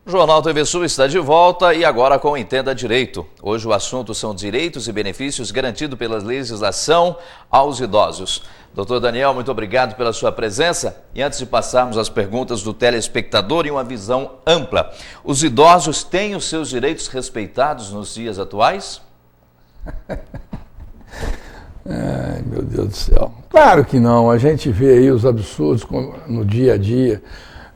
O Jornal TV Sul está de volta e agora com Entenda Direito. Hoje o assunto são direitos e benefícios garantidos pela legislação aos idosos. Doutor Daniel, muito obrigado pela sua presença. E antes de passarmos às perguntas do telespectador e uma visão ampla, os idosos têm os seus direitos respeitados nos dias atuais? Ai, meu Deus do céu. Claro que não. A gente vê aí os absurdos no dia a dia.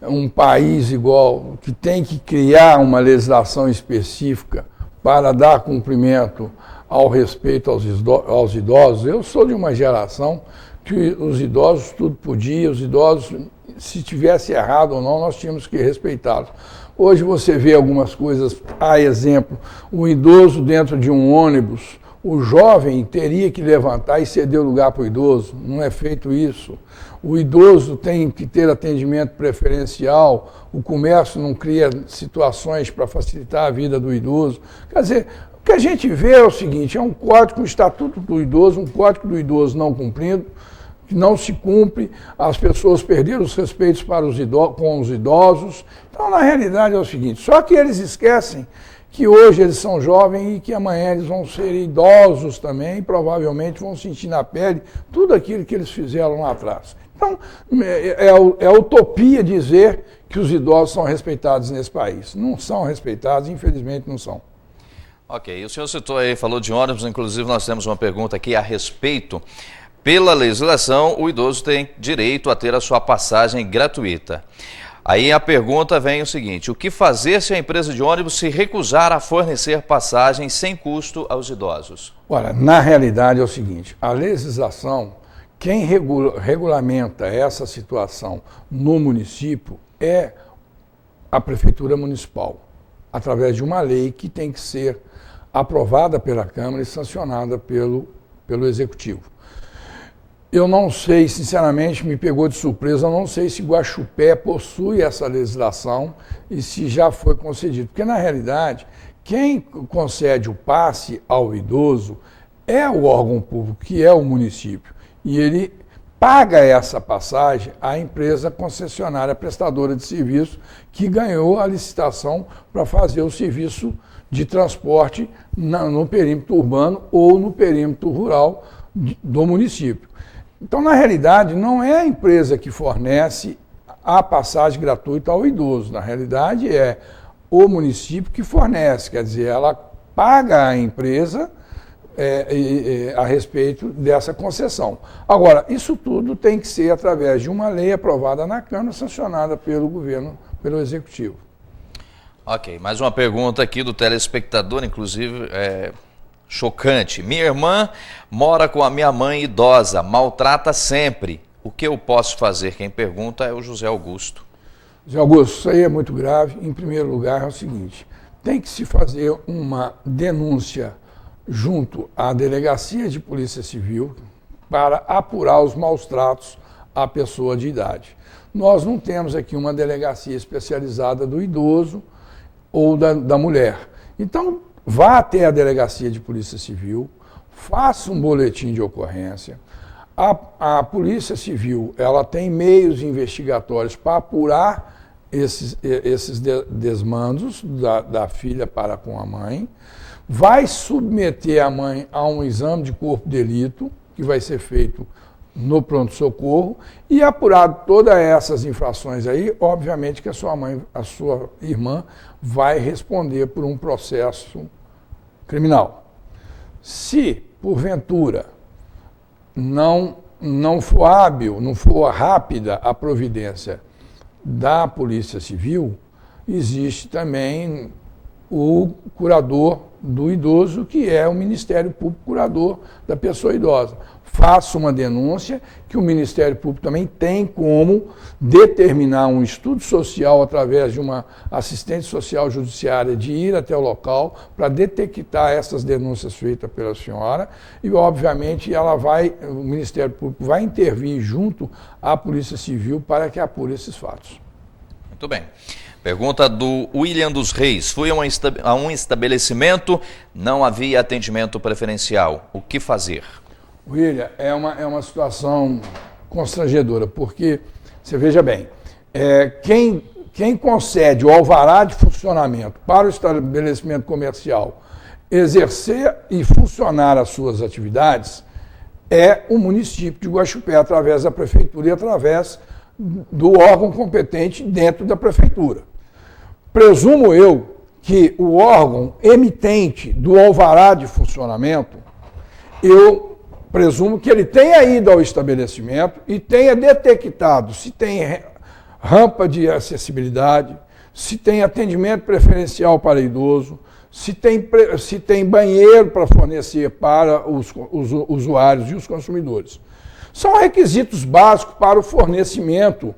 Um país igual que tem que criar uma legislação específica para dar cumprimento ao respeito aos idosos. Eu sou de uma geração que os idosos tudo podia, os idosos, se tivesse errado ou não, nós tínhamos que respeitá-los. Hoje você vê algumas coisas, a exemplo, um idoso dentro de um ônibus, o jovem teria que levantar e ceder o lugar para o idoso, não é feito isso. O idoso tem que ter atendimento preferencial, o comércio não cria situações para facilitar a vida do idoso. Quer dizer, o que a gente vê é o seguinte, é um código, um estatuto do idoso, um código do idoso não cumprido, que não se cumpre, as pessoas perderam os respeitos para com os idosos. Então, na realidade, é o seguinte, só que eles esquecem que hoje eles são jovens e que amanhã eles vão ser idosos também e provavelmente vão sentir na pele tudo aquilo que eles fizeram lá atrás. Então, é utopia dizer que os idosos são respeitados nesse país. Não são respeitados, infelizmente não são. Ok, o senhor citou aí, falou de ônibus, inclusive nós temos uma pergunta aqui a respeito. Pela legislação, o idoso tem direito a ter a sua passagem gratuita. Aí a pergunta vem o seguinte, o que fazer se a empresa de ônibus se recusar a fornecer passagem sem custo aos idosos? Olha, na realidade é o seguinte, a legislação, quem regulamenta essa situação no município é a Prefeitura Municipal, através de uma lei que tem que ser aprovada pela Câmara e sancionada pelo Executivo. Eu não sei, sinceramente, me pegou de surpresa, eu não sei se Guaxupé possui essa legislação e se já foi concedido. Porque, na realidade, quem concede o passe ao idoso é o órgão público, que é o município. E ele paga essa passagem à empresa concessionária prestadora de serviço que ganhou a licitação para fazer o serviço de transporte no perímetro urbano ou no perímetro rural do município. Então, na realidade, não é a empresa que fornece a passagem gratuita ao idoso. Na realidade, é o município que fornece. Quer dizer, ela paga a empresa a respeito dessa concessão. Agora, isso tudo tem que ser através de uma lei aprovada na Câmara, sancionada pelo governo, pelo Executivo. Ok, mais uma pergunta aqui do telespectador, inclusive chocante. Minha irmã mora com a minha mãe idosa, maltrata sempre. O que eu posso fazer? Quem pergunta é o José Augusto. José Augusto, isso aí é muito grave. Em primeiro lugar, é o seguinte, tem que se fazer uma denúncia junto à Delegacia de Polícia Civil para apurar os maus tratos à pessoa de idade. Nós não temos aqui uma delegacia especializada do idoso ou da mulher. Então, vá até a Delegacia de Polícia Civil, faça um boletim de ocorrência. A Polícia Civil ela tem meios investigatórios para apurar esses desmandos da filha para com a mãe, vai submeter a mãe a um exame de corpo de delito, que vai ser feito no pronto-socorro, e apurado todas essas infrações aí, obviamente que a sua irmã vai responder por um processo criminal. Se, porventura, não for hábil, não for rápida a providência da Polícia Civil, existe também o curador do idoso, que é o Ministério Público Curador da pessoa idosa. Faça uma denúncia, que o Ministério Público também tem como determinar um estudo social através de uma assistente social judiciária de ir até o local para detectar essas denúncias feitas pela senhora e, obviamente, o Ministério Público vai intervir junto à Polícia Civil para que apure esses fatos. Muito bem. Pergunta do William dos Reis. Fui a um estabelecimento, não havia atendimento preferencial. O que fazer? William, é uma situação constrangedora, porque, você veja bem, quem concede o alvará de funcionamento para o estabelecimento comercial exercer e funcionar as suas atividades é o município de Guaxupé, através da prefeitura e através do órgão competente dentro da prefeitura. Presumo eu que o órgão emitente do alvará de funcionamento, eu presumo que ele tenha ido ao estabelecimento e tenha detectado se tem rampa de acessibilidade, se tem atendimento preferencial para idoso, se tem banheiro para fornecer para os usuários e os consumidores. São requisitos básicos para o fornecimento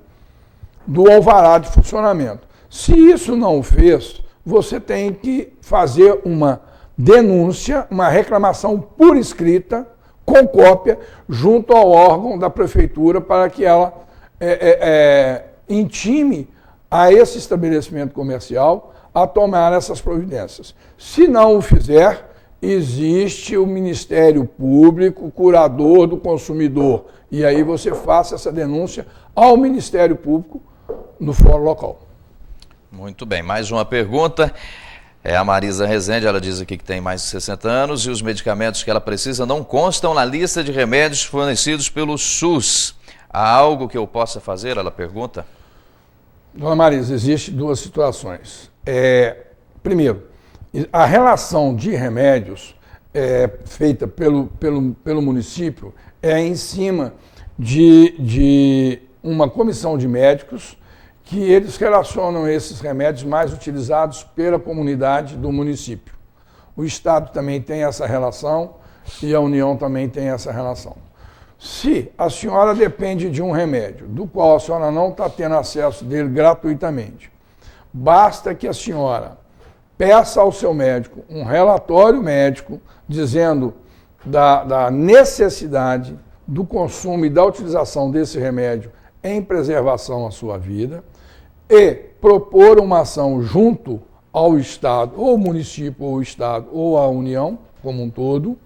do alvará de funcionamento. Se isso não fez, você tem que fazer uma denúncia, uma reclamação por escrita, com cópia, junto ao órgão da prefeitura para que ela intime a esse estabelecimento comercial a tomar essas providências. Se não o fizer, existe o Ministério Público, curador do consumidor, e aí você faça essa denúncia ao Ministério Público no fórum local. Muito bem, mais uma pergunta. É a Marisa Rezende, ela diz aqui que tem mais de 60 anos e os medicamentos que ela precisa não constam na lista de remédios fornecidos pelo SUS. Há algo que eu possa fazer? Ela pergunta. Dona Marisa, existem duas situações. Primeiro, a relação de remédios feita pelo município é em cima de uma comissão de médicos que eles relacionam esses remédios mais utilizados pela comunidade do município. O Estado também tem essa relação e a União também tem essa relação. Se a senhora depende de um remédio, do qual a senhora não está tendo acesso dele gratuitamente, basta que a senhora peça ao seu médico um relatório médico dizendo da necessidade do consumo e da utilização desse remédio em preservação à sua vida e propor uma ação junto ao Estado, ou o município, ou o Estado, ou a União como um todo,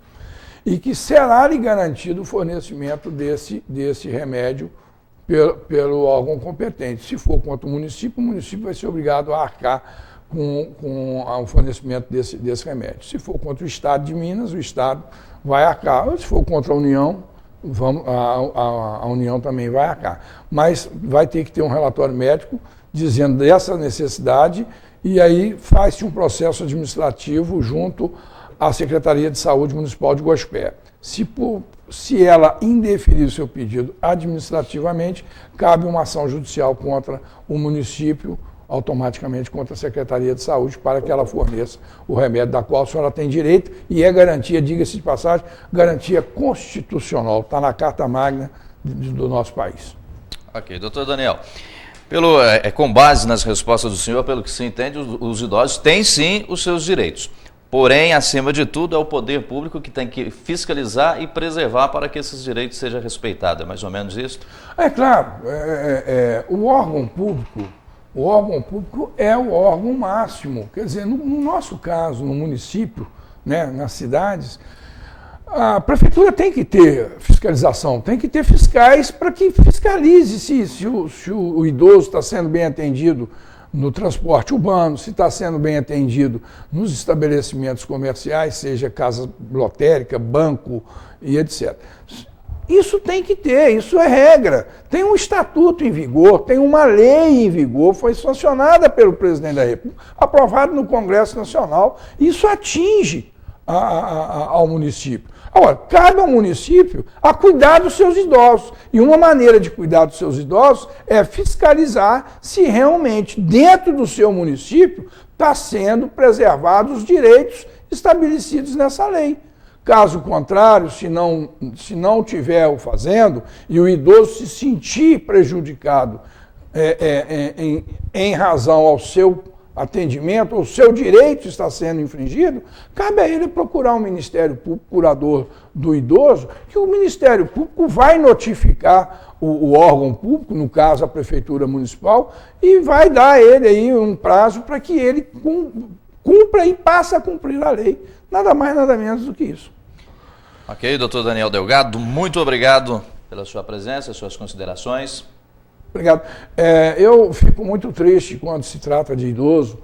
e que será-lhe garantido o fornecimento desse remédio pelo órgão competente. Se for contra o município vai ser obrigado a arcar com o fornecimento desse remédio. Se for contra o Estado de Minas, o Estado vai arcar. Se for contra a União, a União também vai arcar. Mas vai ter que ter um relatório médico dizendo dessa necessidade e aí faz-se um processo administrativo junto à Secretaria de Saúde Municipal de Guaxupé. Se ela indeferir o seu pedido administrativamente, cabe uma ação judicial contra o município, automaticamente contra a Secretaria de Saúde, para que ela forneça o remédio da qual a senhora tem direito, e é garantia, diga-se de passagem, garantia constitucional, está na Carta Magna do nosso país. Ok, doutor Daniel, com base nas respostas do senhor, pelo que se entende, os idosos têm sim os seus direitos. Porém, acima de tudo, é o poder público que tem que fiscalizar e preservar para que esses direitos sejam respeitados. É mais ou menos isso? É claro, o órgão público é o órgão máximo. Quer dizer, no nosso caso, no município, né, nas cidades, a prefeitura tem que ter fiscalização, tem que ter fiscais para que fiscalize se o idoso está sendo bem atendido no transporte urbano, se está sendo bem atendido nos estabelecimentos comerciais, seja casa lotérica, banco e etc. Isso tem que ter, isso é regra. Tem um estatuto em vigor, tem uma lei em vigor, foi sancionada pelo presidente da República, aprovado no Congresso Nacional. Isso atinge ao município. Agora, cabe ao município a cuidar dos seus idosos. E uma maneira de cuidar dos seus idosos é fiscalizar se realmente, dentro do seu município, está sendo preservados os direitos estabelecidos nessa lei. Caso contrário, se não tiver o fazendo e o idoso se sentir prejudicado em razão ao seu atendimento, o seu direito está sendo infringido, cabe a ele procurar um Ministério Público curador do idoso, que o Ministério Público vai notificar o órgão público, no caso a Prefeitura Municipal, e vai dar a ele aí um prazo para que ele cumpra e passe a cumprir a lei. Nada mais, nada menos do que isso. Ok, doutor Daniel Delgado, muito obrigado pela sua presença, suas considerações. Obrigado. Eu fico muito triste quando se trata de idoso,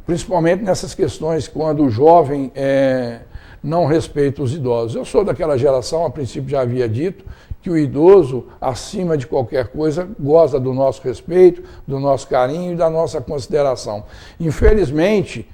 principalmente nessas questões quando o jovem não respeita os idosos. Eu sou daquela geração, a princípio já havia dito, que o idoso, acima de qualquer coisa, goza do nosso respeito, do nosso carinho e da nossa consideração. Infelizmente,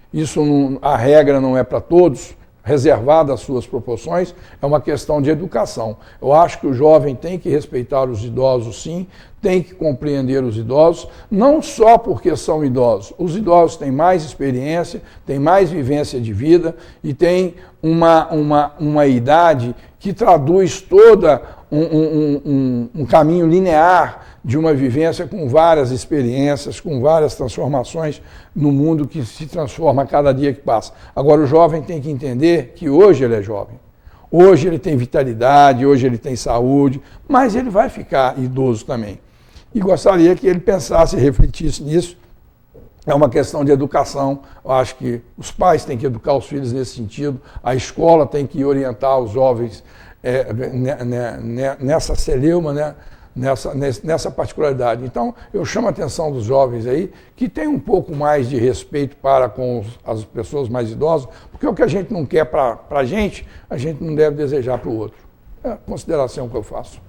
a regra não é para todos, reservada às suas proporções, é uma questão de educação. Eu acho que o jovem tem que respeitar os idosos, sim, tem que compreender os idosos, não só porque são idosos. Os idosos têm mais experiência, têm mais vivência de vida e têm uma idade que traduz toda um caminho linear de uma vivência com várias experiências, com várias transformações no mundo que se transforma a cada dia que passa. Agora, o jovem tem que entender que hoje ele é jovem. Hoje ele tem vitalidade, hoje ele tem saúde, mas ele vai ficar idoso também. E gostaria que ele pensasse e refletisse nisso. É uma questão de educação. Eu acho que os pais têm que educar os filhos nesse sentido, a escola tem que orientar os jovens nessa celeuma, né? Nessa particularidade. Então, eu chamo a atenção dos jovens aí, que tem um pouco mais de respeito para com as pessoas mais idosas, porque o que a gente não quer para a gente não deve desejar para o outro. É a consideração que eu faço.